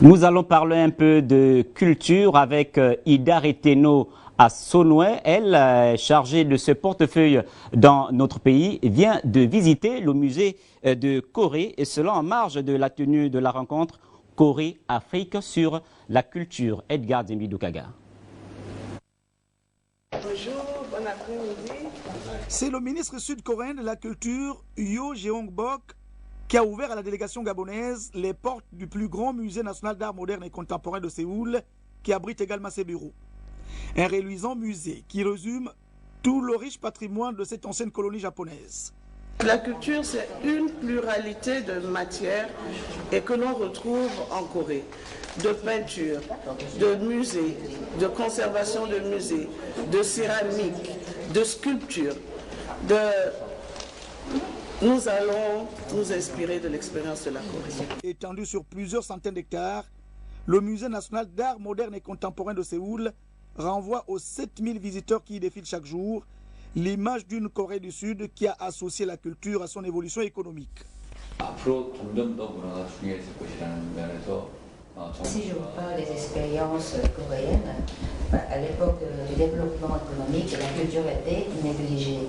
Nous allons parler un peu de culture avec Ida Reteno à Sonoué. Elle, chargée de ce portefeuille dans notre pays, vient de visiter le musée de Corée, et cela en marge de la tenue de la rencontre Corée-Afrique sur la culture. Edgar Zembidukaga. Bonjour, bon après-midi. C'est le ministre sud-coréen de la culture, Yoo Jeong-bok, qui a ouvert à la délégation gabonaise les portes du plus grand musée national d'art moderne et contemporain de Séoul, qui abrite également ses bureaux. Un reluisant musée qui résume tout le riche patrimoine de cette ancienne colonie japonaise. La culture, c'est une pluralité de matières et que l'on retrouve en Corée. De peinture, de musée, de conservation de musée, de céramique, de sculpture, Nous allons nous inspirer de l'expérience de la Corée. Étendu sur plusieurs centaines d'hectares, le musée national d'art moderne et contemporain de Séoul renvoie aux 7000 visiteurs qui y défilent chaque jour l'image d'une Corée du Sud qui a associé la culture à son évolution économique. Si je vous parle des expériences coréennes, à l'époque du développement économique, la culture était négligée.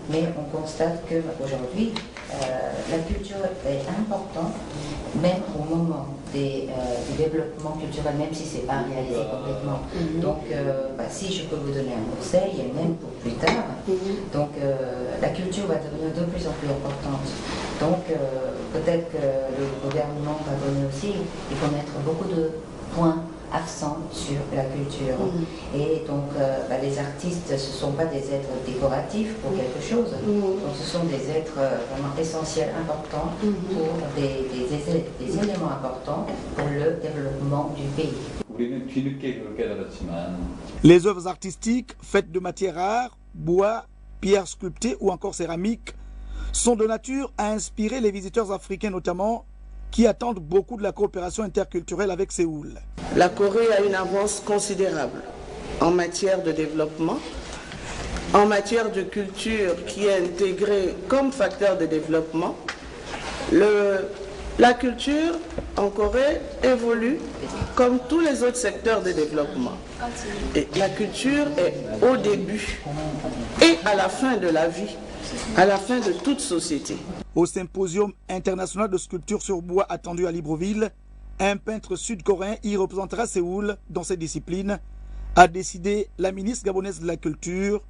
Mais on constate qu'aujourd'hui, la culture est importante, même au moment du développement culturel, même si ce n'est pas réalisé complètement. Donc, si je peux vous donner un conseil, et même pour plus tard, donc la culture va devenir de plus en plus importante. Donc, peut-être que le gouvernement va donner aussi, il faut mettre beaucoup de points, accents sur la culture. Et donc, les artistes, ce ne sont pas des êtres décoratifs pour quelque chose. Donc, ce sont des êtres vraiment essentiels, importants, pour des éléments importants pour le développement du pays. Les œuvres artistiques faites de matières rares, bois, pierres sculptées ou encore céramique sont de nature à inspirer les visiteurs africains notamment, qui attendent beaucoup de la coopération interculturelle avec Séoul. La Corée a une avance considérable en matière de développement, en matière de culture qui est intégrée comme facteur de développement. La culture en Corée évolue comme tous les autres secteurs de développement. Et la culture est au début et à la fin de la vie, à la fin de toute société. Au symposium international de sculpture sur bois attendu à Libreville, un peintre sud-coréen y représentera Séoul dans cette discipline, a décidé la ministre gabonaise de la Culture,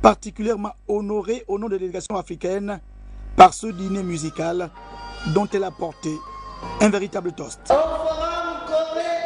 particulièrement honorée au nom de la délégation africaine par ce dîner musical dont elle a porté un véritable toast. Au Forum Corée